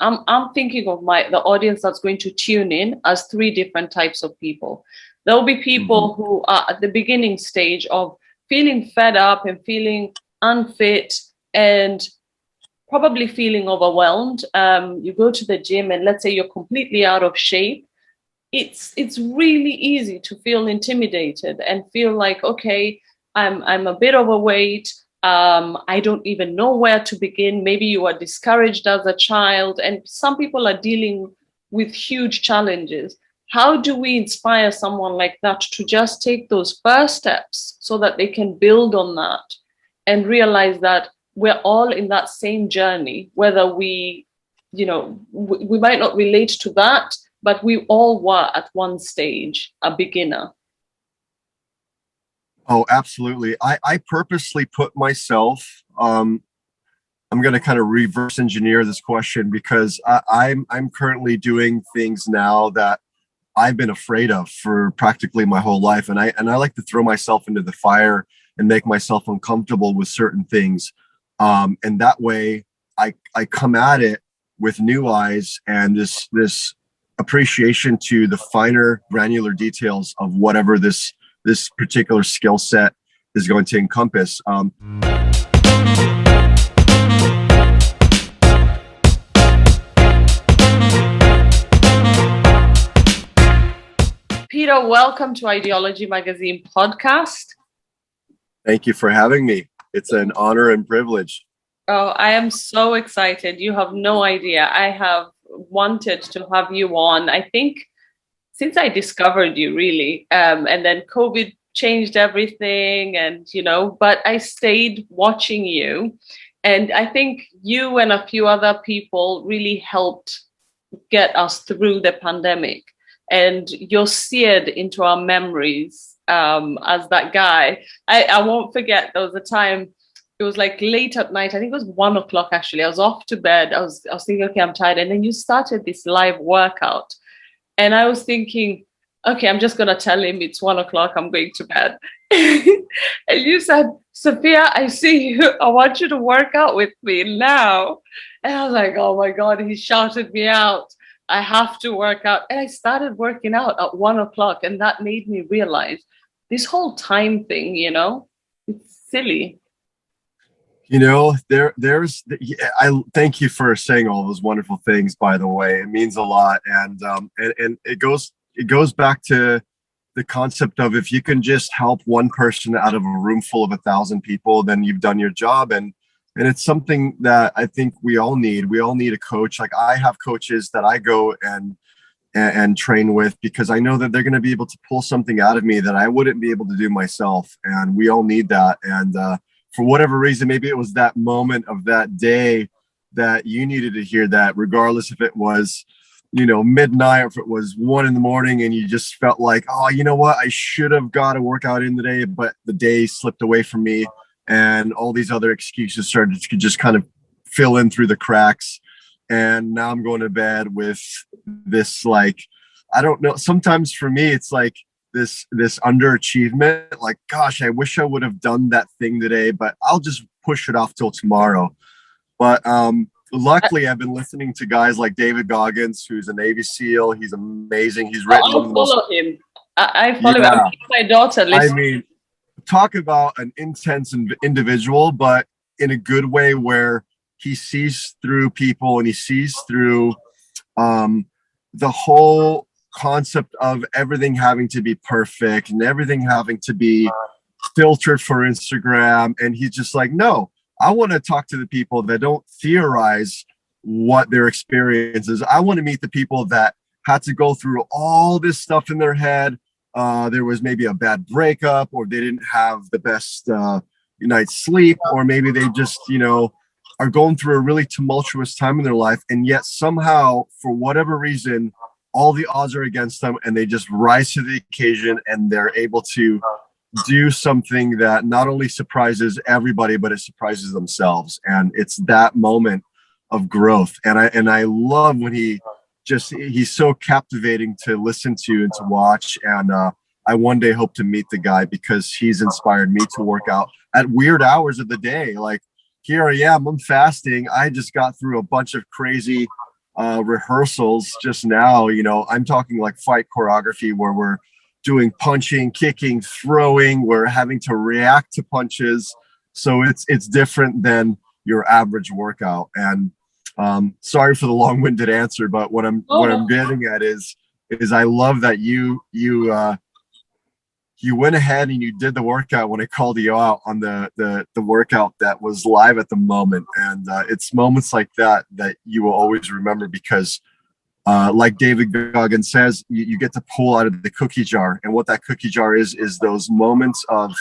I'm thinking of the audience that's going to tune in as three different types of people. There'll be Mhm. people who are at the beginning stage of feeling fed up and feeling unfit and probably feeling overwhelmed. You go to the gym and let's say you're completely out of shape. It's really easy to feel intimidated and feel like, okay, I'm a bit overweight. I don't even know where to begin. Maybe you are discouraged as a child, and some people are dealing with huge challenges. How do we inspire someone like that to just take those first steps so that they can build on that and realize that we're all in that same journey, whether we might not relate to that, but we all were at one stage a beginner. Oh, absolutely. I purposely put myself, I'm going to kind of reverse engineer this question because I'm currently doing things now that I've been afraid of for practically my whole life. And I like to throw myself into the fire and make myself uncomfortable with certain things. And that way I come at it with new eyes and this appreciation to the finer granular details of whatever this particular skill set is going to encompass. Peter, welcome to Ideology Magazine podcast. Thank you for having me. It's an honor and privilege. Oh, I am so excited. You have no idea. I have wanted to have you on, I think, since I discovered you, really. And then COVID changed everything, but I stayed watching you. And I think you and a few other people really helped get us through the pandemic. And you're seared into our memories as that guy. I won't forget, there was a time, it was like late at night. I think it was 1 o'clock actually. I was off to bed. I was thinking, okay, I'm tired. And then you started this live workout. And I was thinking, okay, I'm just gonna tell him it's 1 o'clock, I'm going to bed. And you said, Sophia, I see you. I want you to work out with me now. And I was like, oh my God, he shouted me out. I have to work out. And I started working out at 1 o'clock. And that made me realize this whole time thing, it's silly. I thank you for saying all those wonderful things, by the way. It means a lot. And it goes back to the concept of if you can just help one person out of a room full of 1,000 people, then you've done your job. And it's something that I think we all need. We all need a coach. Like I have coaches that I go and train with because I know that they're going to be able to pull something out of me that I wouldn't be able to do myself. And we all need that. And for whatever reason, maybe it was that moment of that day that you needed to hear that, regardless if it was, midnight or if it was 1 a.m. and you just felt like, oh, you know what? I should have got a workout in today, but the day slipped away from me and all these other excuses started to just kind of fill in through the cracks. And now I'm going to bed with this, like, I don't know. Sometimes for me, it's like this underachievement. Like, gosh, I wish I would have done that thing today, but I'll just push it off till tomorrow. But luckily, I've been listening to guys like David Goggins, who's a Navy SEAL. He's amazing. He's written one of the most. Follow him. I follow him. Yeah. My daughter listens. I mean, talk about an intense individual, but in a good way where he sees through people and he sees through the whole concept of everything having to be perfect and everything having to be filtered for Instagram. And he's just like, no, I want to talk to the people that don't theorize what their experience is. I want to meet the people that had to go through all this stuff in their head. There was maybe a bad breakup, or they didn't have the best night's sleep, or maybe they just, are going through a really tumultuous time in their life. And yet somehow, for whatever reason, all the odds are against them and they just rise to the occasion and they're able to do something that not only surprises everybody, but it surprises themselves. And it's that moment of growth. And I love when he's so captivating to listen to and to watch. And I one day hope to meet the guy because he's inspired me to work out at weird hours of the day. Like, here I am, I'm fasting. I just got through a bunch of crazy rehearsals just now. I'm talking like fight choreography where we're doing punching, kicking, throwing. We're having to react to punches, so it's different than your average workout. And sorry for the long-winded answer, but what I'm getting at is I love that you went ahead and you did the workout when I called you out on the workout that was live at the moment. And it's moments like that you will always remember, because like David Goggins says, you get to pull out of the cookie jar. And what that cookie jar is those moments of,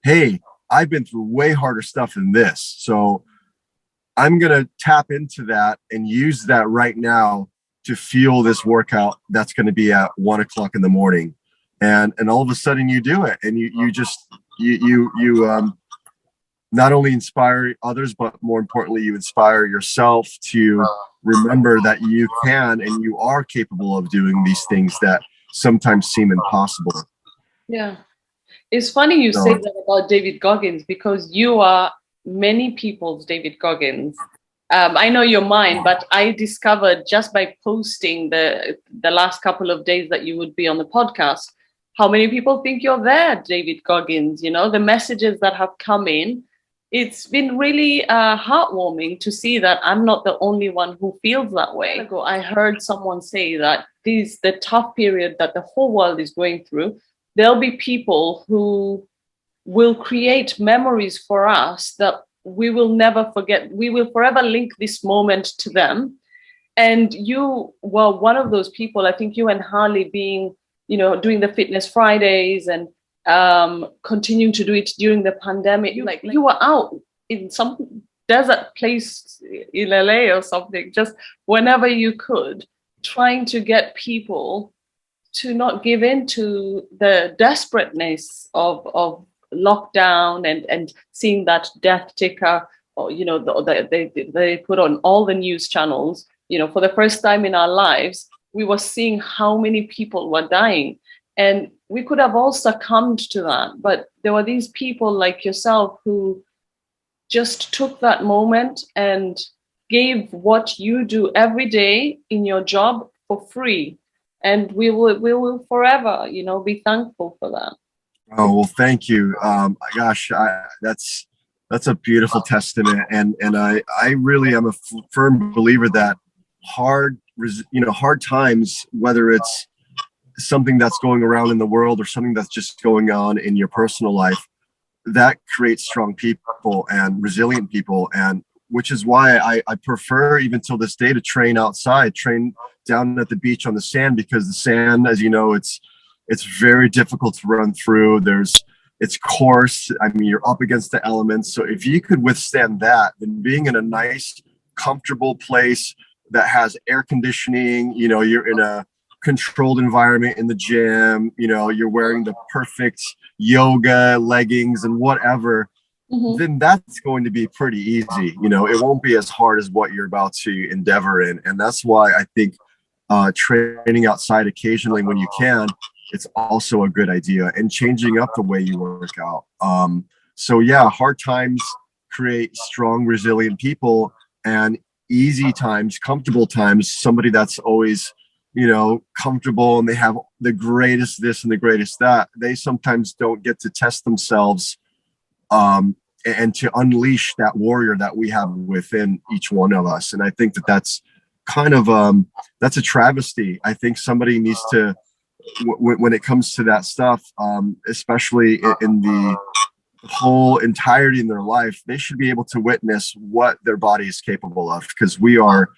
hey, I've been through way harder stuff than this. So I'm going to tap into that and use that right now to fuel this workout that's going to be at 1 o'clock in the morning. And all of a sudden you do it, and you not only inspire others, but more importantly, you inspire yourself to remember that you can and you are capable of doing these things that sometimes seem impossible. Yeah. It's funny you say that about David Goggins, because you are many people's David Goggins. I know you're mine, but I discovered just by posting the last couple of days that you would be on the podcast, how many people think you're there, David Goggins. The messages that have come in, it's been really heartwarming to see that I'm not the only one who feels that way. I heard someone say that the tough period that the whole world is going through, there'll be people who will create memories for us that we will never forget. We will forever link this moment to them. And you were one of those people. I think you and Harley being, doing the Fitness Fridays and continuing to do it during the pandemic. You were out in some desert place in LA or something, just whenever you could, trying to get people to not give in to the desperateness of lockdown and seeing that death ticker, or they put on all the news channels. For the first time in our lives, we were seeing how many people were dying, and we could have all succumbed to that, but there were these people like yourself who just took that moment and gave what you do every day in your job for free. And we will forever, be thankful for that. Oh, well, thank you. Gosh, that's a beautiful testament. And I really am a firm believer that hard times, whether it's something that's going around in the world or something that's just going on in your personal life, that creates strong people and resilient people. And which is why I prefer, even till this day, to train outside, train down at the beach on the sand, because the sand, as you know, it's very difficult to run through. It's coarse. I mean, you're up against the elements. So if you could withstand that, then being in a nice, comfortable place that has air conditioning, you're in a controlled environment in the gym, you're wearing the perfect yoga leggings and whatever, then that's going to be pretty easy. It won't be as hard as what you're about to endeavor in. And that's why I think training outside occasionally when you can, it's also a good idea, and changing up the way you work out. So yeah, hard times create strong, resilient people, and easy times, comfortable times, somebody that's always, comfortable and they have the greatest this and the greatest that, they sometimes don't get to test themselves and to unleash that warrior that we have within each one of us. And I think that's kind of that's a travesty. I think somebody needs to, when it comes to that stuff, especially in the whole entirety in their life, they should be able to witness what their body is capable of, because we are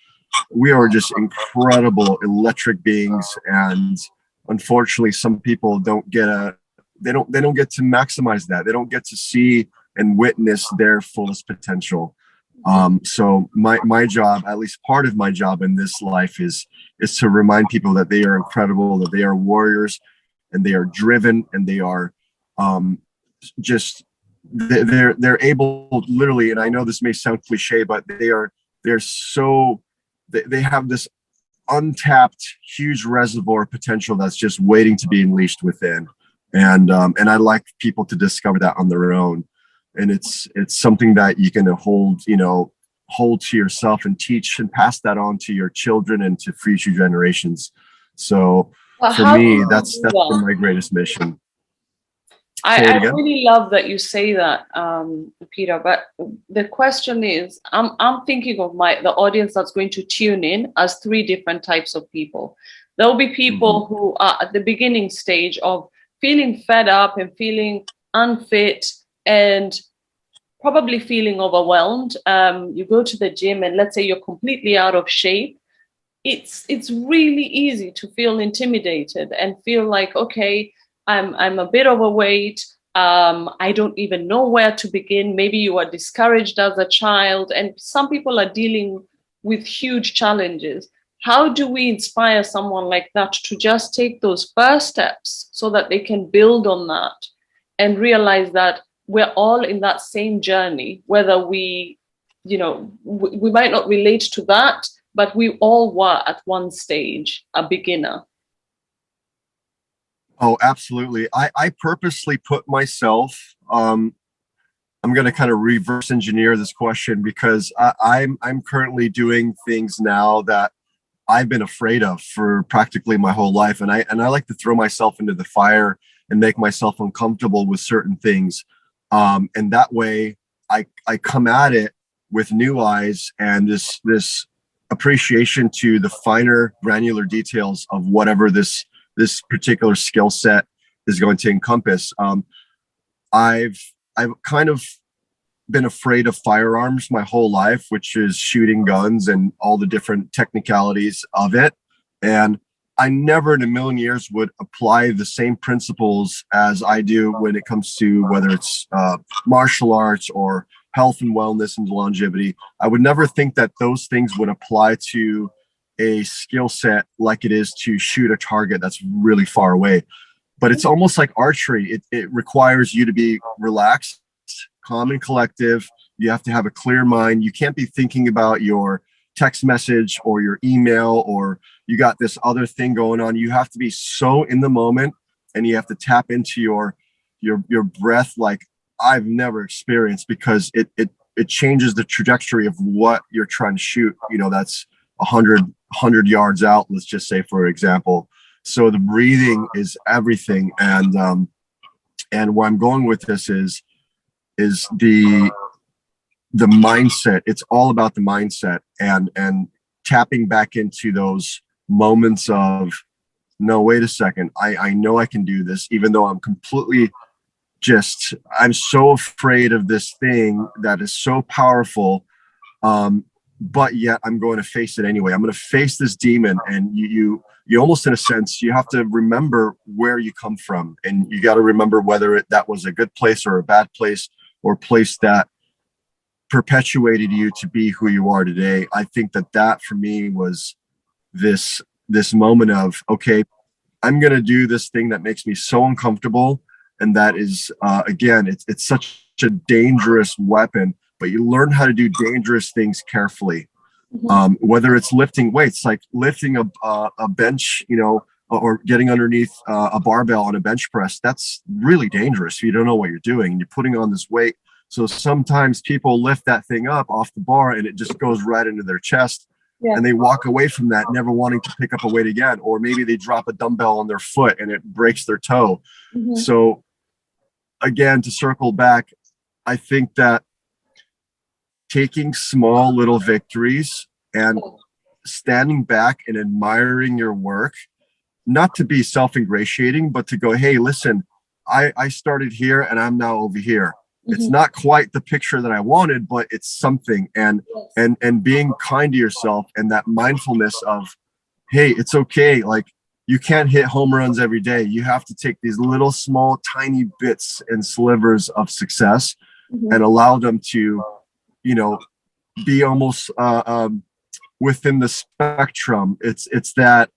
just incredible electric beings. And unfortunately, some people don't get they don't get to maximize that. They don't get to see and witness their fullest potential. So my job, at least part of my job in this life, is to remind people that they are incredible, that they are warriors, and they are driven, and they are they're able, literally, and I know this may sound cliche, but they have this untapped huge reservoir potential that's just waiting to be unleashed within. And I'd like people to discover that on their own. And it's something that you can hold, hold to yourself and teach and pass that on to your children and to future generations. So But for how do me, you that's do that? been my greatest mission. I, Say it I again. really love that you say that, Peter. But the question is, I'm thinking of the audience that's going to tune in as three different types of people. There will be people who are at the beginning stage of feeling fed up and feeling unfit and probably feeling overwhelmed. You go to the gym and let's say you're completely out of shape. It's really easy to feel intimidated and feel like, okay, I'm a bit overweight. I don't even know where to begin. Maybe you are discouraged as a child, and some people are dealing with huge challenges. How do we inspire someone like that to just take those first steps so that they can build on that and realize that we're all in that same journey, whether we might not relate to that, but we all were at one stage a beginner? Oh, absolutely. I purposely put myself, I'm going to kind of reverse engineer this question because I'm currently doing things now that I've been afraid of for practically my whole life. And I like to throw myself into the fire and make myself uncomfortable with certain things. And that way I come at it with new eyes and this appreciation to the finer granular details of whatever this particular skill set is going to encompass. I've kind of been afraid of firearms my whole life, which is shooting guns and all the different technicalities of it. And I never in a million years would apply the same principles as I do when it comes to whether it's martial arts or health and wellness and longevity. I would never think that those things would apply to a skill set like it is to shoot a target that's really far away. But it's almost like archery. It requires you to be relaxed, calm and collective. You have to have a clear mind. You can't be thinking about your text message or your email or you got this other thing going on. You have to be so in the moment and you have to tap into your breath like I've never experienced, because it changes the trajectory of what you're trying to shoot. That's 100 yards out, let's just say, for example. So the breathing is everything. And where I'm going with this is the mindset. It's all about the mindset and tapping back into those moments of, no, wait a second. I know I can do this, even though I'm completely I'm so afraid of this thing that is so powerful. But yet I'm going to face it anyway. I'm going to face this demon. And you almost, in a sense, you have to remember where you come from. And you got to remember whether that was a good place or a bad place or a place that perpetuated you to be who you are today. I think that for me was this moment of, okay, I'm going to do this thing that makes me so uncomfortable. And that is, again, it's such a dangerous weapon, but you learn how to do dangerous things carefully. Whether it's lifting weights, like lifting a bench, or getting underneath a barbell on a bench press, that's really dangerous if you don't know what you're doing and you're putting on this weight. So sometimes people lift that thing up off the bar and it just goes right into their chest. Yeah. And they walk away from that never wanting to pick up a weight again. Or maybe they drop a dumbbell on their foot and it breaks their toe. So again, to circle back, I think that taking small little victories and standing back and admiring your work, not to be self-ingratiating, but to go, hey, listen, I started here and I'm now over here. It's not quite the picture that I wanted, but it's something. And being kind to yourself and that mindfulness of, hey, it's okay. Like, you can't hit home runs every day. You have to take these little, small, tiny bits and slivers of success and allow them to, be almost within the spectrum. It's that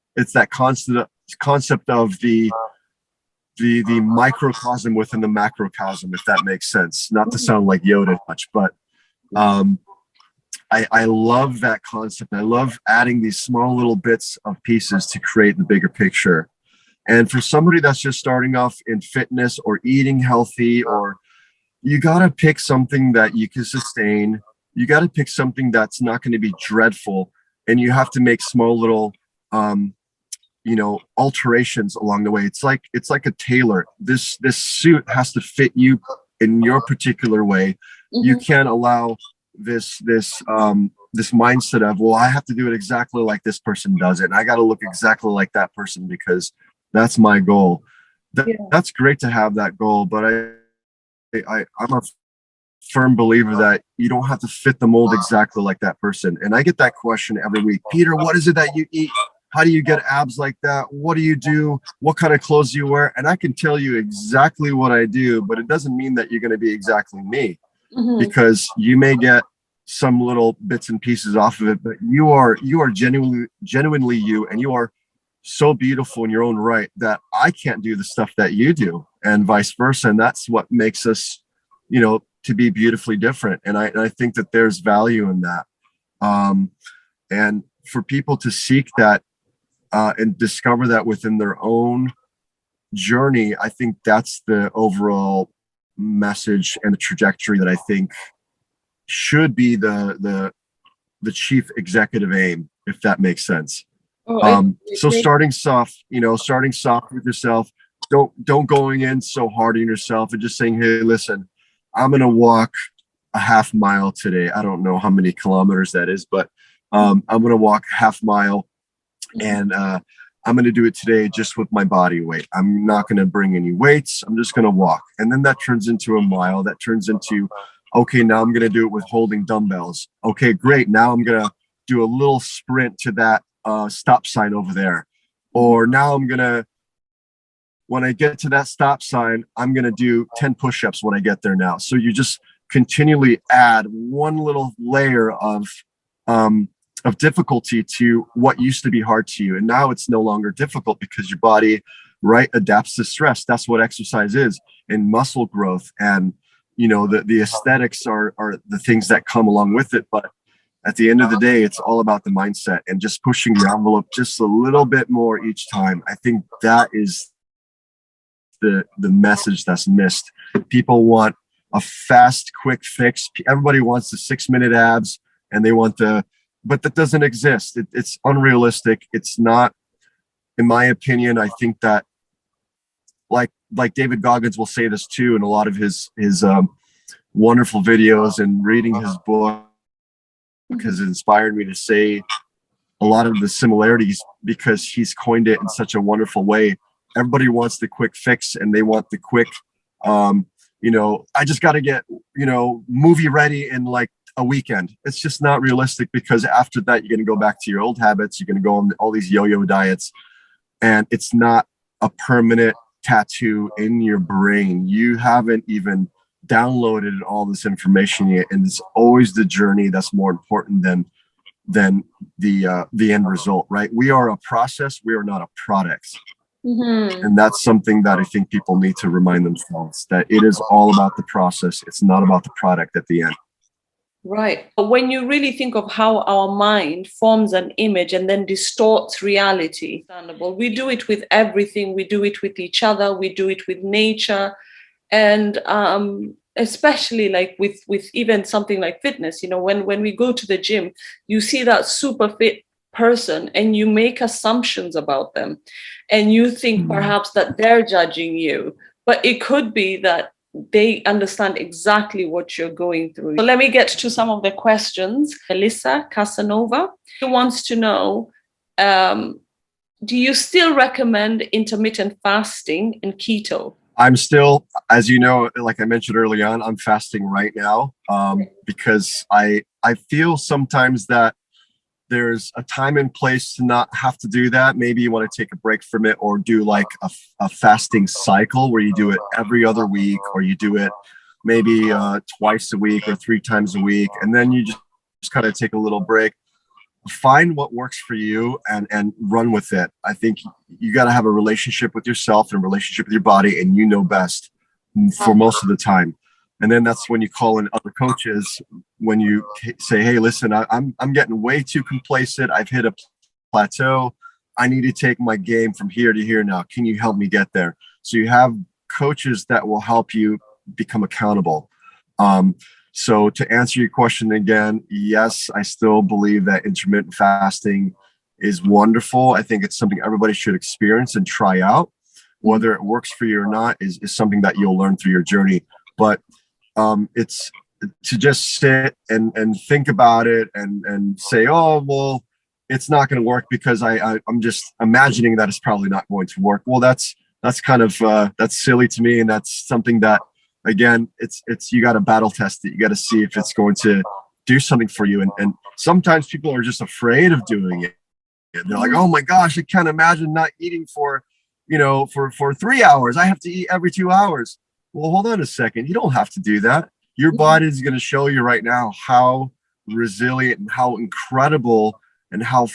concept of the microcosm within the macrocosm, if that makes sense. Not to sound like Yoda much, but I love that concept. I love adding these small little bits of pieces to create the bigger picture. And for somebody that's just starting off in fitness or eating healthy, or you got to pick something that you can sustain, you got to pick something that's not going to be dreadful, and you have to make small little alterations along the way. It's like a tailor. This suit has to fit you in your particular way. You can't allow this mindset of, well, I have to do it exactly like this person does it, and I got to look exactly like that person because that's my goal. That's great to have that goal, but I'm a firm believer that you don't have to fit the mold exactly like that person. And I get that question every week. Peter, what is it that you eat? How do you get abs like that? What do you do? What kind of clothes do you wear? And I can tell you exactly what I do, but it doesn't mean that you're going to be exactly me, because you may get some little bits and pieces off of it, but you are genuinely you, and you are so beautiful in your own right that I can't do the stuff that you do, and vice versa. And that's what makes us, to be beautifully different. And I think that there's value in that. And for people to seek that and discover that within their own journey, I think that's the overall message and the trajectory that I think should be the chief executive aim, if that makes sense. So starting soft with yourself. Don't going in so hard on yourself and just saying, hey, listen, I'm going to walk a half mile today. I don't know how many kilometers that is, but I'm going to walk a half mile, and I'm going to do it today just with my body weight. I'm not going to bring any weights. I'm just going to walk. And then that turns into a mile. That turns into, okay, now I'm going to do it with holding dumbbells. Okay, great. Now I'm going to do a little sprint to that stop sign over there. Or now when I get to that stop sign, I'm going to do 10 push-ups when I get there now. So you just continually add one little layer of difficulty to what used to be hard to you. And now it's no longer difficult because your body, right, adapts to stress. That's what exercise is. And muscle growth and, the aesthetics are the things that come along with it. But at the end of the day, it's all about the mindset and just pushing the envelope just a little bit more each time. I think that is the message that's missed. People want a fast, quick fix. Everybody wants the 6-minute abs, and they want but that doesn't exist. It's unrealistic. It's not, in my opinion. I think that like David Goggins will say this too, in a lot of his wonderful videos, and reading his book has inspired me to say a lot of the similarities, because he's coined it in such a wonderful way. Everybody wants the quick fix, and they want the quick, I just got to get, movie ready in like a weekend. It's just not realistic, because after that, you're going to go back to your old habits. You're going to go on all these yo-yo diets, and it's not a permanent tattoo in your brain. You haven't even downloaded all this information yet. And it's always the journey that's more important than the end result, right? We are a process. We are not a product. And that's something that I think people need to remind themselves, that it is all about the process. It's not about the product at the end. Right. When you really think of how our mind forms an image and then distorts reality, we do it with everything. We do it with each other. We do it with nature. And especially like with even something like fitness, when we go to the gym, you see that super fit person and you make assumptions about them, and you think perhaps that they're judging you, but it could be that they understand exactly what you're going through. So let me get to some of the questions. Melissa Casanova wants to know, do you still recommend intermittent fasting and keto? I'm still, as you know, like I mentioned early on, I'm fasting right now because I feel sometimes that there's a time and place to not have to do that. Maybe you want to take a break from it, or do like a fasting cycle where you do it every other week, or you do it maybe twice a week or 3 times a week. And then you just kind of take a little break. Find what works for you and run with it. I think you got to have a relationship with yourself and a relationship with your body, and you know best for most of the time. And then that's when you call in other coaches, when you say, hey, listen, I'm getting way too complacent. I've hit a plateau. I need to take my game from here to here now. Can you help me get there? So you have coaches that will help you become accountable. So to answer your question again, yes, I still believe that intermittent fasting is wonderful. I think it's something everybody should experience and try out. Whether it works for you or not is something that you'll learn through your journey. But it's to just sit and think about it and say, oh, well, it's not going to work because I'm just imagining that it's probably not going to work. Well, that's kind of that's silly to me, and that's something that, again, it's you got to battle test it. You got to see if it's going to do something for you. And sometimes people are just afraid of doing it. And they're like, oh my gosh, I can't imagine not eating for, for 3 hours. I have to eat every 2 hours. Well, hold on a second. You don't have to do that. Your body is going to show you right now how resilient and how incredible and how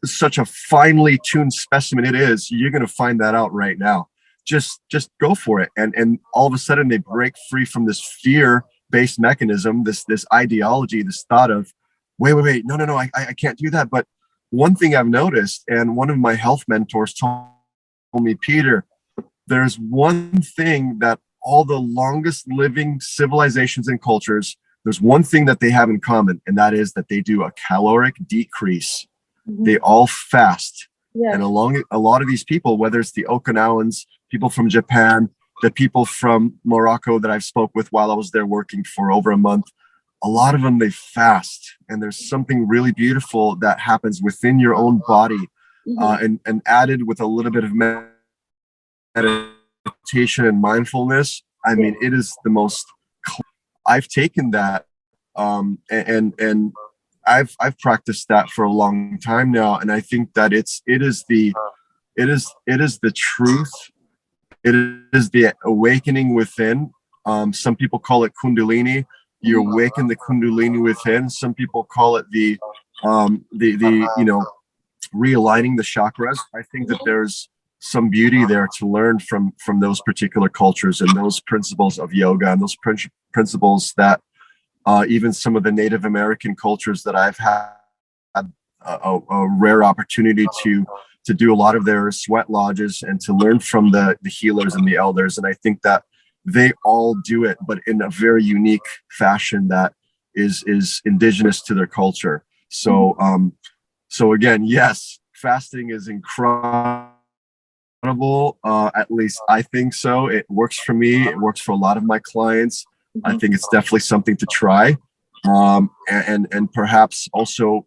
such a finely tuned specimen it is. You're going to find that out right now. Just go for it. And all of a sudden they break free from this fear-based mechanism, this ideology, this thought of, wait, no, I can't do that. But one thing I've noticed, and one of my health mentors told me, Peter, there's one thing that all the longest living civilizations and cultures, there's one thing that they have in common, and that is that they do a caloric decrease. They all fast. Yeah. And a lot of these people, whether it's the Okinawans, people from Japan, the people from Morocco that I've spoke with while I was there working for over a month, a lot of them, they fast. And there's something really beautiful that happens within your own body, and added with a little bit of meditation and mindfulness. I mean, it is the most, I've taken that, and I've practiced that for a long time now. And I think that it is the truth. It is the awakening within. Some people call it Kundalini. You awaken the Kundalini within. Some people call it the realigning the chakras. I think that there's some beauty there to learn from those particular cultures and those principles of yoga and those principles that even some of the Native American cultures that I've had a rare opportunity to do a lot of their sweat lodges and to learn from the healers and the elders. And I think that they all do it, but in a very unique fashion that is indigenous to their culture. So, so again, yes, fasting is incredible. At least I think so. It works for me. It works for a lot of my clients. I think it's definitely something to try, and perhaps also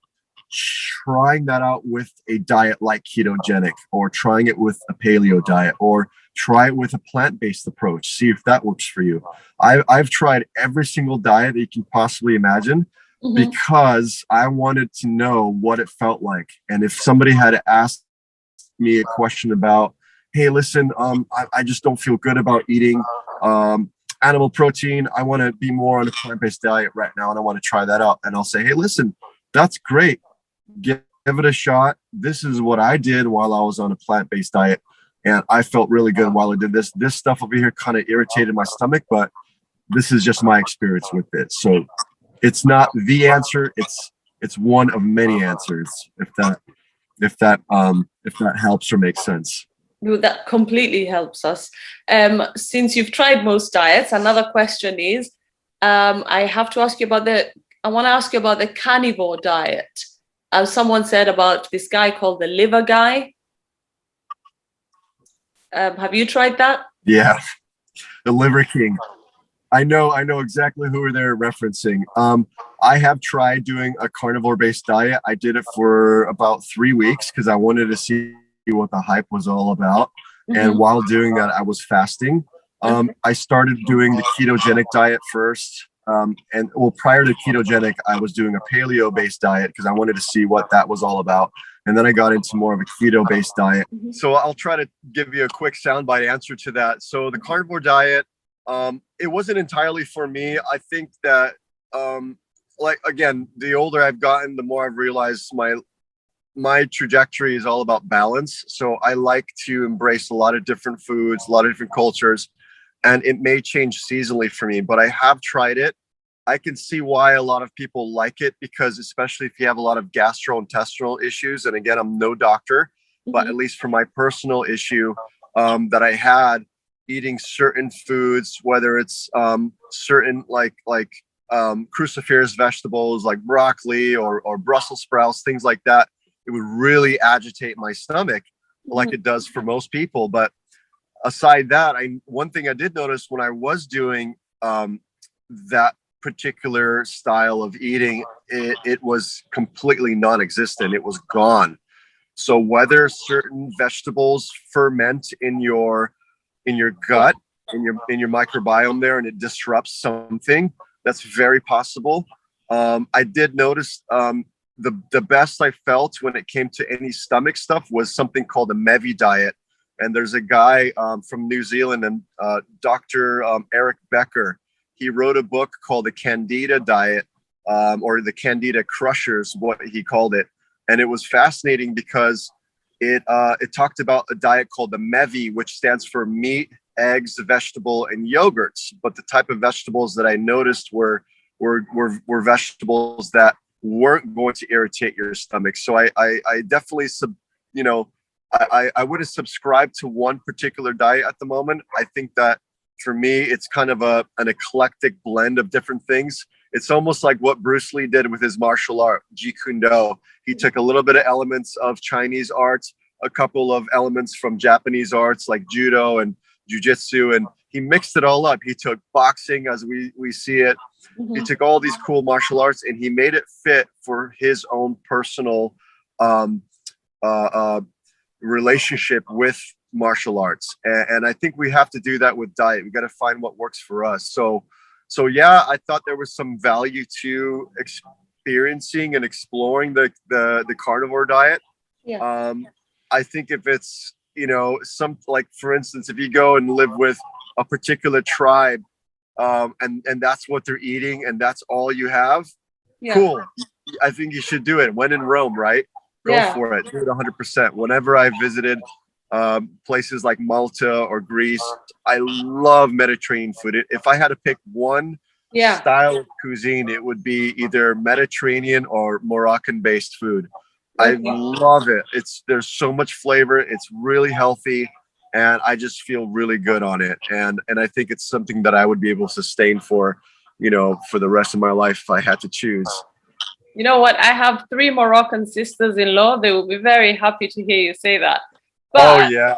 trying that out with a diet like ketogenic, or trying it with a paleo diet, or try it with a plant-based approach. See if that works for you. I've tried every single diet that you can possibly imagine, because I wanted to know what it felt like. And if somebody had asked me a question about, hey, listen, I just don't feel good about eating animal protein. I want to be more on a plant-based diet right now, and I want to try that out. And I'll say, hey, listen, that's great. Give it a shot. This is what I did while I was on a plant-based diet, and I felt really good while I did this. This stuff over here kind of irritated my stomach, but this is just my experience with it. So it's not the answer. It's one of many answers, if that helps or makes sense. That completely helps us. Since you've tried most diets, another question is, I want to ask you about the carnivore diet. Someone said about this guy called the liver guy. Have you tried that? Yeah, the Liver King. I know exactly who they're referencing. I have tried doing a carnivore-based diet. I did it for about 3 weeks because I wanted to see what the hype was all about. And while doing that, I was fasting. I started doing the ketogenic diet first. Prior to ketogenic, I was doing a paleo-based diet because I wanted to see what that was all about. And then I got into more of a keto-based diet. So I'll try to give you a quick soundbite answer to that. So the carnivore diet, it wasn't entirely for me. I think that, again, the older I've gotten, the more I've realized my trajectory is all about balance. So I like to embrace a lot of different foods, a lot of different cultures, and it may change seasonally for me, but I have tried it. I can see why a lot of people like it, because especially if you have a lot of gastrointestinal issues, and again, I'm no doctor, but at least for my personal issue that I had, eating certain foods, whether it's certain like cruciferous vegetables like broccoli or Brussels sprouts, things like that, it would really agitate my stomach like it does for most people. But aside that, one thing I did notice when I was doing that particular style of eating, it was completely non-existent. It was gone. So whether certain vegetables ferment in your gut, in your microbiome there, and it disrupts something, that's very possible. I did notice the best I felt when it came to any stomach stuff was something called a Mevi diet. And there's a guy from New Zealand, and Dr. Eric Becker. He wrote a book called the Candida Diet, or the Candida Crushers, what he called it. And it was fascinating because it talked about a diet called the Mevi, which stands for meat, eggs, vegetable, and yogurts. But the type of vegetables that I noticed were vegetables that weren't going to irritate your stomach. So I definitely I wouldn't subscribe to one particular diet at the moment. I think that for me, it's kind of an eclectic blend of different things. It's almost like what Bruce Lee did with his martial art, Jeet Kune Do. He took a little bit of elements of Chinese arts, a couple of elements from Japanese arts like judo and jujitsu, and he mixed it all up. He took boxing as we see it. He took all these cool martial arts and he made it fit for his own personal relationship with martial arts. And I think we have to do that with diet. We got to find what works for us. So yeah, I thought there was some value to experiencing and exploring the carnivore diet. Yeah. I think if it's, some, like, for instance, if you go and live with a particular tribe, and that's what they're eating and that's all you have, cool. I think you should do it. When in Rome, right? Go for it. Do it 100%. Whenever I visited places like Malta or Greece, I love Mediterranean food. If I had to pick one style of cuisine, it would be either Mediterranean or Moroccan-based food. I love it. There's so much flavor. It's really healthy, and I just feel really good on it. And I think it's something that I would be able to sustain for the rest of my life if I had to choose. You know what? I have 3 Moroccan sisters-in-law. They will be very happy to hear you say that. But, you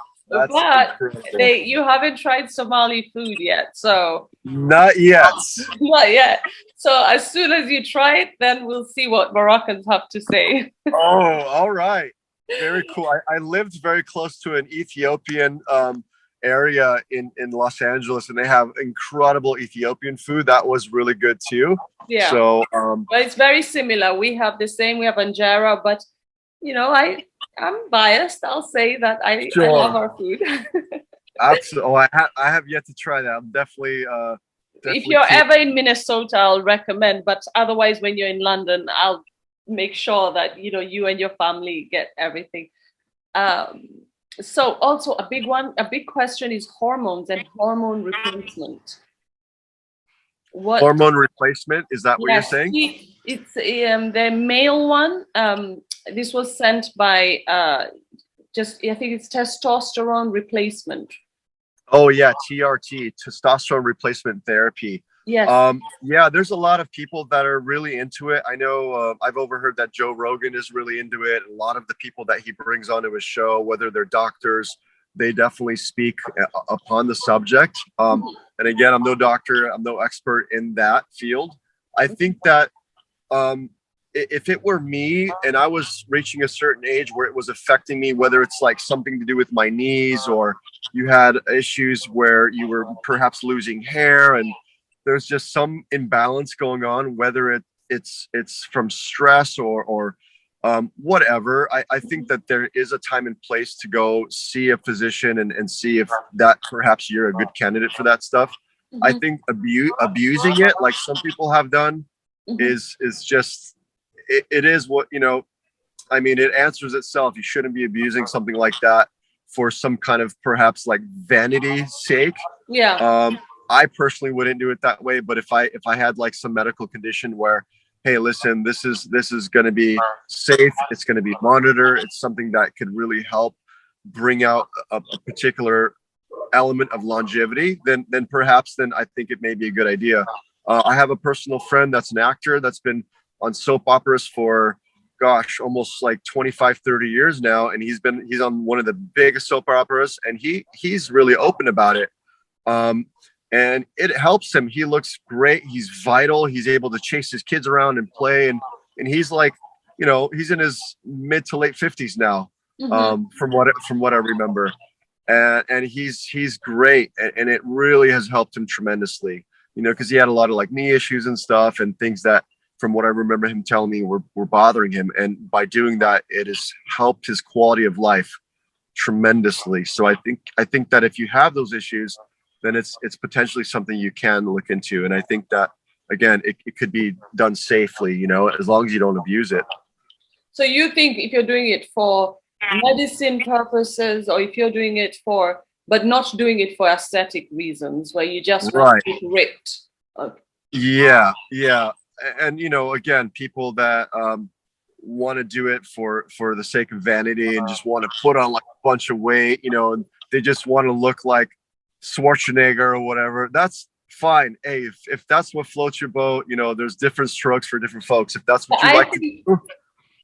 haven't tried Somali food yet, so not yet. Not yet. So as soon as you try it, then we'll see what Moroccans have to say. Oh, all right. Very cool. I lived very close to an Ethiopian area in Los Angeles, and they have incredible Ethiopian food. That was really good too. Yeah. So, but it's very similar. We have the same. We have injera, but I'm biased. I'll say that I love our food. Absolutely. Oh, I have yet to try that. I'm definitely. If you're ever in Minnesota, I'll recommend. But otherwise, when you're in London, I'll make sure that you and your family get everything. So also a big question is hormones and hormone replacement. What hormone replacement? Is that what you're saying? It's the male one. This was sent by I think it's testosterone replacement. Oh yeah, TRT, testosterone replacement therapy. Yes. Yeah, there's a lot of people that are really into it. I know I've overheard that Joe Rogan is really into it. A lot of the people that he brings onto his show, whether they're doctors, they definitely speak upon the subject. And again, I'm no doctor, I'm no expert in that field. I think that if it were me and I was reaching a certain age where it was affecting me, whether it's like something to do with my knees or you had issues where you were perhaps losing hair and there's just some imbalance going on, whether it's from stress or whatever, I think that there is a time and place to go see a physician and see if that perhaps you're a good candidate for that stuff. I think abusing it, like some people have done, is just it is what I mean, it answers itself. You shouldn't be abusing something like that for some kind of perhaps like vanity sake. I personally wouldn't do it that way, but if I had like some medical condition where, hey, listen, this is going to be safe, it's going to be monitored, it's something that could really help bring out a particular element of longevity, then perhaps I think it may be a good idea. I have a personal friend that's an actor that's been on soap operas for, gosh, almost like 25, 30 years now. And he's on one of the biggest soap operas, and he's really open about it. Um, and it helps him. He looks great. He's vital. He's able to chase his kids around and play. And he's like, he's in his mid to late 50s now, from what I remember. And he's great. And it really has helped him tremendously, because he had a lot of like knee issues and stuff and things that, from what I remember him telling me, were bothering him. And by doing that, it has helped his quality of life tremendously. So I think that if you have those issues, then it's potentially something you can look into. And I think that, again, it could be done safely, as long as you don't abuse it. So you think if you're doing it for medicine purposes, or if you're doing it but not doing it for aesthetic reasons, where you just want to be ripped? Yeah. And, again, people that want to do it for the sake of vanity and just want to put on like a bunch of weight, and they just want to look like Schwarzenegger or whatever, that's fine. Hey, if that's what floats your boat, there's different strokes for different folks. If that's what you like to do.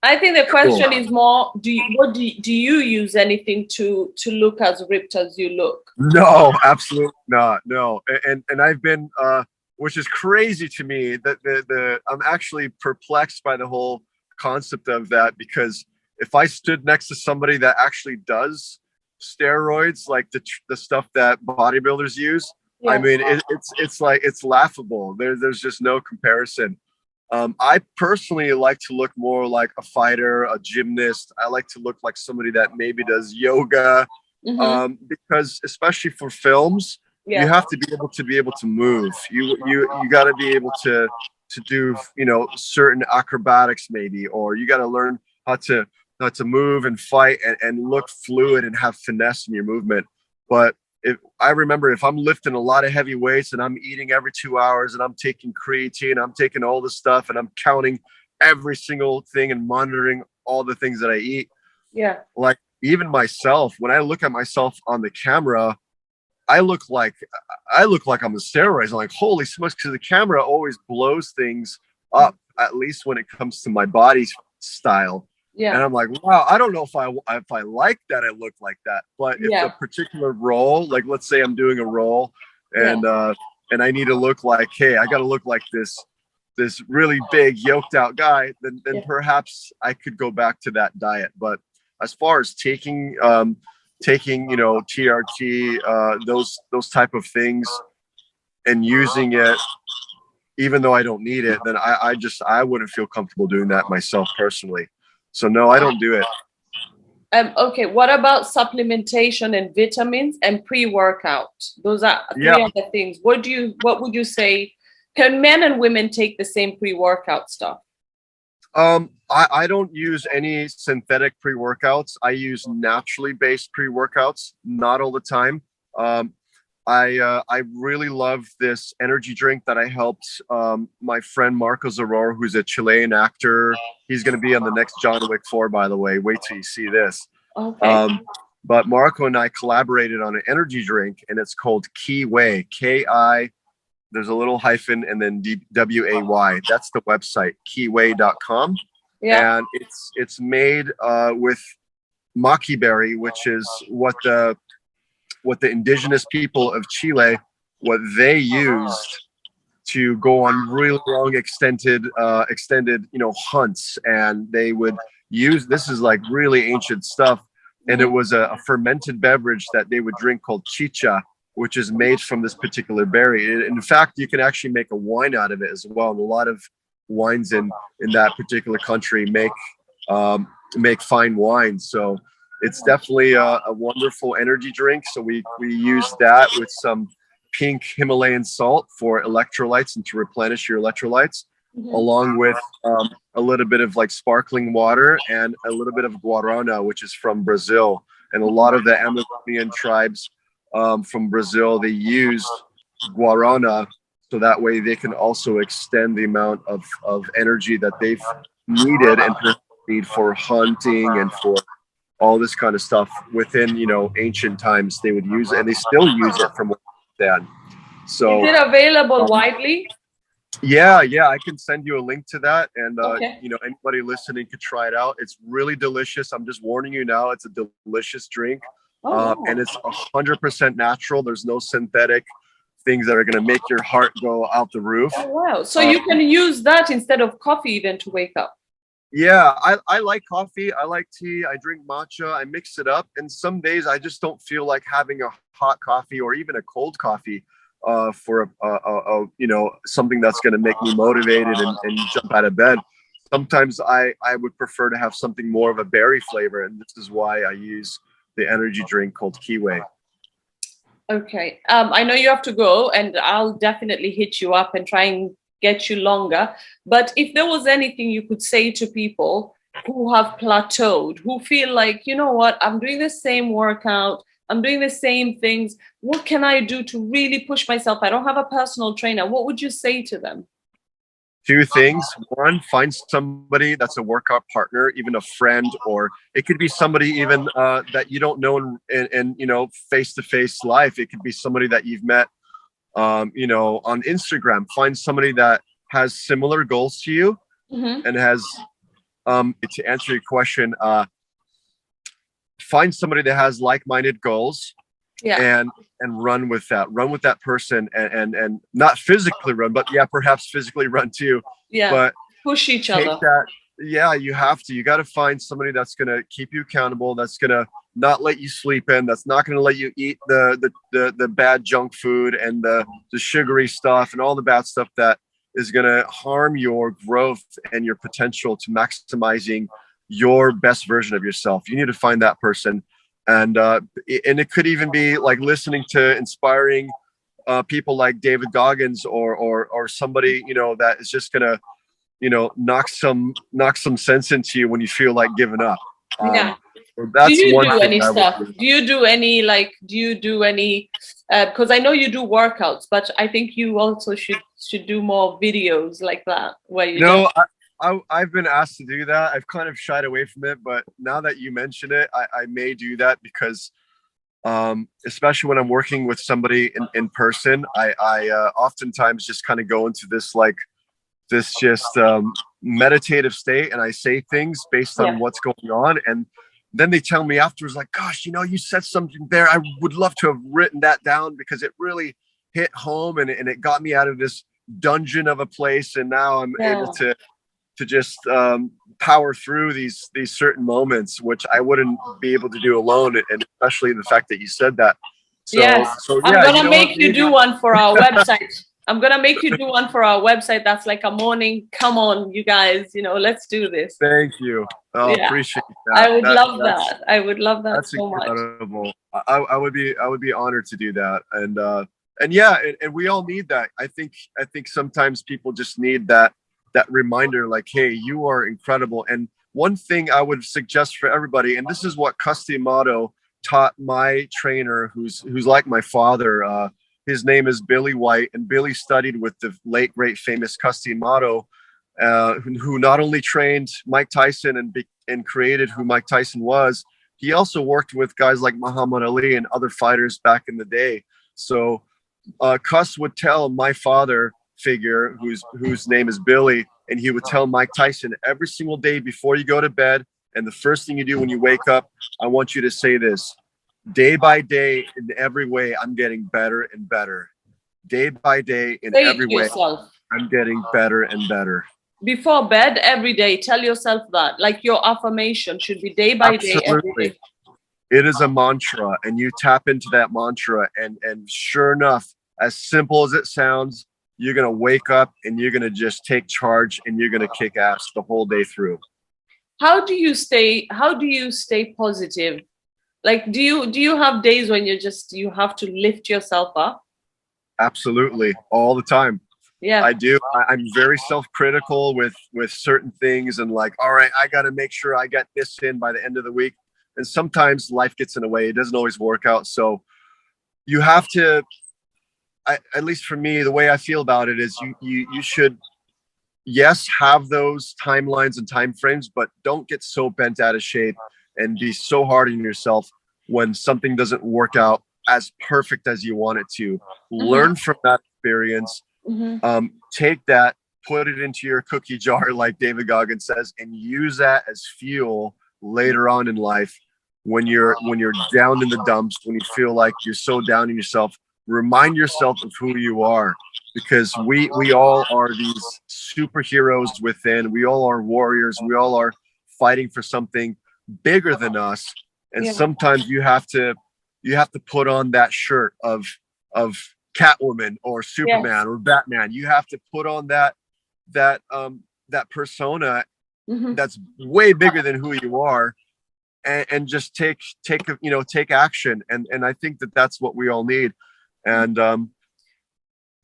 I think the question is more, do you use anything to look as ripped as you look? No, absolutely not. No. And I've been, which is crazy to me, that I'm actually perplexed by the whole concept of that, because if I stood next to somebody that actually does steroids, like the stuff that bodybuilders use, yeah. I mean, it's like, it's laughable. There's just no comparison. I personally like to look more like a fighter, a gymnast. I like to look like somebody that maybe does yoga, because especially for films, you have to be able to move. You got to be able to do, certain acrobatics maybe, or you got to learn how to move and fight and look fluid and have finesse in your movement. But I remember if I'm lifting a lot of heavy weights and I'm eating every 2 hours and I'm taking creatine, I'm taking all this stuff and I'm counting every single thing and monitoring all the things that I eat. Yeah. Like even myself, when I look at myself on the camera, I look like I'm on steroids. I'm like, holy smokes, because the camera always blows things up, at least when it comes to my body style. Yeah. And I'm like, wow, I don't know if I like that I look like that. But if a particular role, like let's say I'm doing a role and I need to look like, hey, I got to look like this really big yoked out guy, then perhaps I could go back to that diet. But as far as taking TRT, those type of things and using it, even though I don't need it, then I wouldn't feel comfortable doing that myself personally. So no, I don't do it. Okay, what about supplementation and vitamins and pre-workout? Those are three other things. What would you say? Can men and women take the same pre-workout stuff? I don't use any synthetic pre-workouts. I use naturally based pre-workouts, not all the time. I really love this energy drink that I helped my friend Marco Zaror, who's a Chilean actor. He's going to be on the next John Wick 4, by the way. Wait till you see this. Okay. But Marco and I collaborated on an energy drink, and it's called Kiway. Ki. There's a little hyphen and then WAY. That's the website, kiway.com. Yeah. And it's made with maqui berry, which is what the indigenous people of Chile, what they used to go on really long extended hunts. And they would use, this is like really ancient stuff. And it was a fermented beverage that they would drink called chicha, which is made from this particular berry. In fact, you can actually make a wine out of it as well. And a lot of wines in that particular country make fine wine. So it's definitely a wonderful energy drink. So we use that with some pink Himalayan salt for electrolytes and to replenish your electrolytes, along with a little bit of like sparkling water and a little bit of guarana, which is from Brazil. And a lot of the Amazonian tribes from Brazil, they use guarana so that way they can also extend the amount of energy that they've needed and need for hunting and for all this kind of stuff within, ancient times. They would use it, and they still use it from what they had. So is it available widely? Yeah, yeah, I can send you a link to that, and Okay. you know, anybody listening could try it out. It's really delicious. I'm just warning you now. It's a delicious drink, Oh and wow. it's 100% natural. There's no synthetic things that are going to make your heart go out the roof. Oh wow. So Um, you can use that instead of coffee even to wake up. yeah, I like coffee. I like tea. I drink matcha. I mix it up, and some days I just don't feel like having a hot coffee or even a cold coffee for you know, something that's going to make me motivated and jump out of bed. Sometimes I would prefer to have something more of a berry flavor, and this is why I use the energy drink called Kiwi. Okay. I know you have to go, and I'll definitely hit you up and try and get you longer. But if there was anything you could say to people who have plateaued, who feel like, you know what, I'm doing the same workout, I'm doing the same things. What can I do to really push myself? I don't have a personal trainer. What would you say to them? Two things. One, find somebody that's a workout partner, even a friend, or it could be somebody even that you don't know in you know, face to face life. It could be somebody that you've met you know, on Instagram. Find somebody that has similar goals to you Mm-hmm. and has to answer your question, find somebody that has like-minded goals Yeah. and run with that. Run with that person and not physically run, but yeah, perhaps physically run too. Yeah. But Push each take other. that. Yeah, you have to. You got to find somebody that's going to keep you accountable, that's going to not let you sleep in, that's not going to let you eat the bad junk food and the sugary stuff and all the bad stuff that is going to harm your growth and your potential to maximizing your best version of yourself. You need to find that person. And it could even be like listening to inspiring people like David Goggins or somebody, you know, that is just gonna, you know, knock some sense into you when you feel like giving up. Yeah. So Do that's you one do thing any I would stuff? do. Do you do any like? Do you do any? Because I know you do workouts, but I think you also should do more videos like that where You you just. know, I've been asked to do that. I've kind of shied away from it, but now that you mention it, I may do that because especially when I'm working with somebody in person, I oftentimes just kind of go into this like this just meditative state, and I say things based on Yeah. what's going on, and then they tell me afterwards like, gosh, you know, you said something there, I would love to have written that down because it really hit home, and it got me out of this dungeon of a place, and now I'm able Yeah. to just power through these certain moments which I wouldn't be able to do alone, and especially the fact that you said that. So Yes. so I'm yeah, you gonna know what, make you maybe. do one for our website. I'm gonna make you do one for our website. That's like a morning. Come on, you guys. You know, let's do this. Thank you. Oh, Yeah. appreciate I that. would love That's that. I would love that that's so much. incredible. I would be honored to do that. And yeah, and we all need that. I think sometimes people just need that reminder, like, hey, you are incredible. And one thing I would suggest for everybody, and this is what Customato taught my trainer, who's like my father. His name is Billy White, and Billy studied with the late great famous Customato, who not only trained Mike Tyson and created who Mike Tyson was, he also worked with guys like Muhammad Ali and other fighters back in the day. So Cuss would tell my father figure, whose name is Billy, and he would tell Mike Tyson every single day before you go to bed, and the first thing you do when you wake up, I want you to say this: day by day, in every way, I'm getting better and better. Day by day, in Say it every to way, yourself. I'm getting better and better. Before bed every day, tell yourself that. Like your affirmation should be day by day, every Absolutely. day. It is a mantra, and you tap into that mantra, and sure enough, as simple as it sounds, you're going to wake up and you're going to just take charge and you're going to kick ass the whole day through. How do you stay positive? Like do you have days when you have to lift yourself up? Absolutely, all the time. Yeah. I do. I'm very self-critical with certain things, and like, all right, I got to make sure I get this in by the end of the week. And sometimes life gets in the way. It doesn't always work out. So you have to, at least for me, the way I feel about it is you should, yes, have those timelines and time frames, but don't get so bent out of shape and be so hard on yourself when something doesn't work out as perfect as you want it to. Hmm. Learn from that experience Take that, put it into your cookie jar, like David Goggins says, and use that as fuel later on in life when you're down in the dumps, when you feel like you're so down in yourself. Remind yourself of who you are, because we all are these superheroes within. We all are warriors. We all are fighting for something bigger than us. And sometimes you have to put on that shirt of Catwoman or Superman or Batman. You have to put on that persona that's way bigger than who you are, and just take action. And I think that's what we all need. And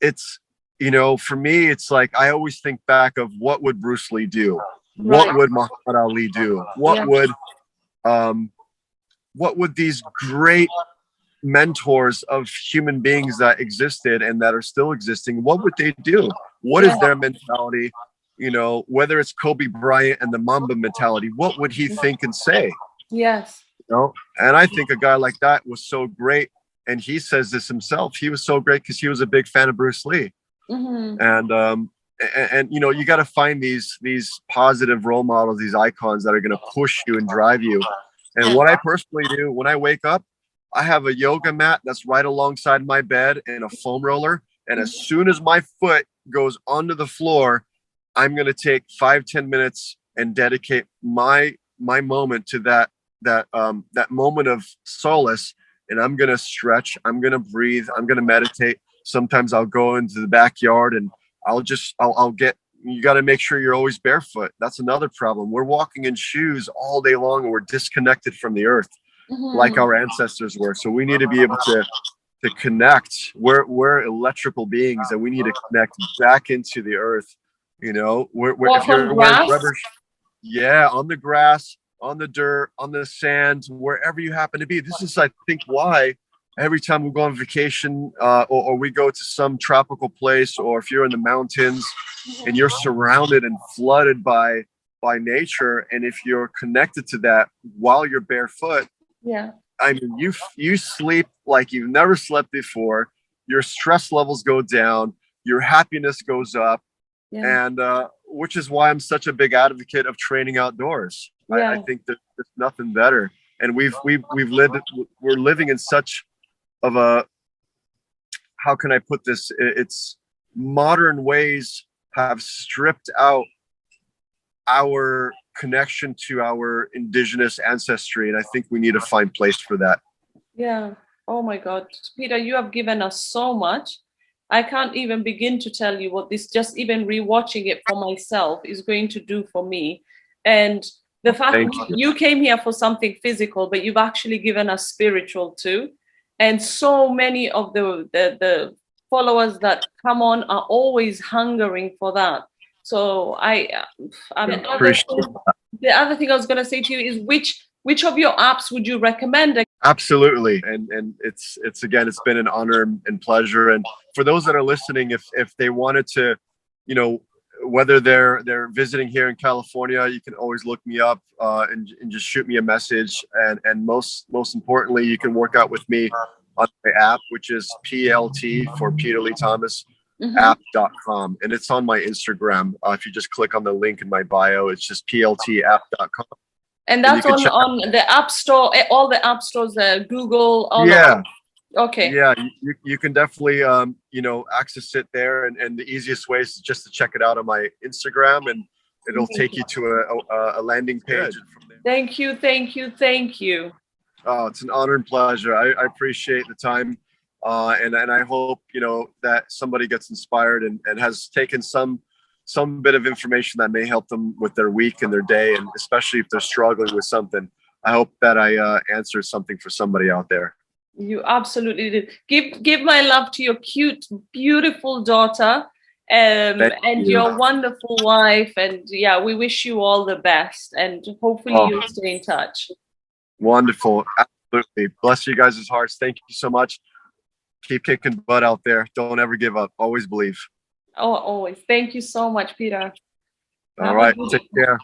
it's, for me, it's like I always think back of what would Bruce Lee do? What would Muhammad Ali do? What would these great mentors of human beings that existed and that are still existing, what would they do? What is their mentality? Whether it's Kobe Bryant and the Mamba mentality, what would he think and say? Yes. And I think a guy like that was so great. And he says this himself. He was so great because he was a big fan of Bruce Lee. And you got to find these positive role models, these icons that are going to push you and drive you. And what I personally do when I wake up, I have a yoga mat that's right alongside my bed and a foam roller. And as soon as my foot goes onto the floor, I'm going to take 5-10 minutes and dedicate my moment to that moment of solace. And I'm going to stretch. I'm going to breathe. I'm going to meditate. Sometimes I'll go into the backyard and you got to make sure you're always barefoot. That's another problem. We're walking in shoes all day long and we're disconnected from the earth, like our ancestors were. So we need to be able to connect. We're electrical beings, and we need to connect back into the earth. If you're wearing rubber, on the grass, on the dirt, on the sand, wherever you happen to be. This is, I think, why every time we go on vacation or we go to some tropical place, or if you're in the mountains and you're surrounded and flooded by nature, and if you're connected to that while you're barefoot, I mean, you sleep like you've never slept before. Your stress levels go down. Your happiness goes up. And which is why I'm such a big advocate of training outdoors. I think that there's nothing better. And we're living in such of a, how can I put this? It's modern ways have stripped out our connection to our indigenous ancestry. And I think we need to find place for that. Yeah. Oh my God. Peter, you have given us so much. I can't even begin to tell you what this, just even rewatching it for myself, is going to do for me. And the fact you came here for something physical, but you've actually given us spiritual too. And so many of the followers that come on are always hungering for that. So the other thing I was going to say to you is which of your apps would you recommend? Absolutely. And it's again, it's been an honor and pleasure. And for those that are listening, if they wanted to, whether they're visiting here in California, you can always look me up and just shoot me a message. And most importantly, you can work out with me on my app, which is PLT for Peter Lee Thomas app.com. And it's on my Instagram. If you just click on the link in my bio, it's just pltapp.com. And that's on the App Store, all the App Stores, Google. Okay. Yeah, you can definitely, access it there. And the easiest way is just to check it out on my Instagram, and it'll take you to a landing page. Thank you. Oh, it's an honor and pleasure. I appreciate the time. And I hope, that somebody gets inspired and has taken some bit of information that may help them with their week and their day. And especially if they're struggling with something, I hope that I answered something for somebody out there. You absolutely did. Give my love to your cute, beautiful daughter and your wonderful wife. And we wish you all the best. And hopefully you'll stay in touch. Wonderful. Absolutely. Bless you guys' hearts. Thank you so much. Keep kicking butt out there. Don't ever give up. Always believe. Oh, always. Thank you so much, Peter. All right. Take care.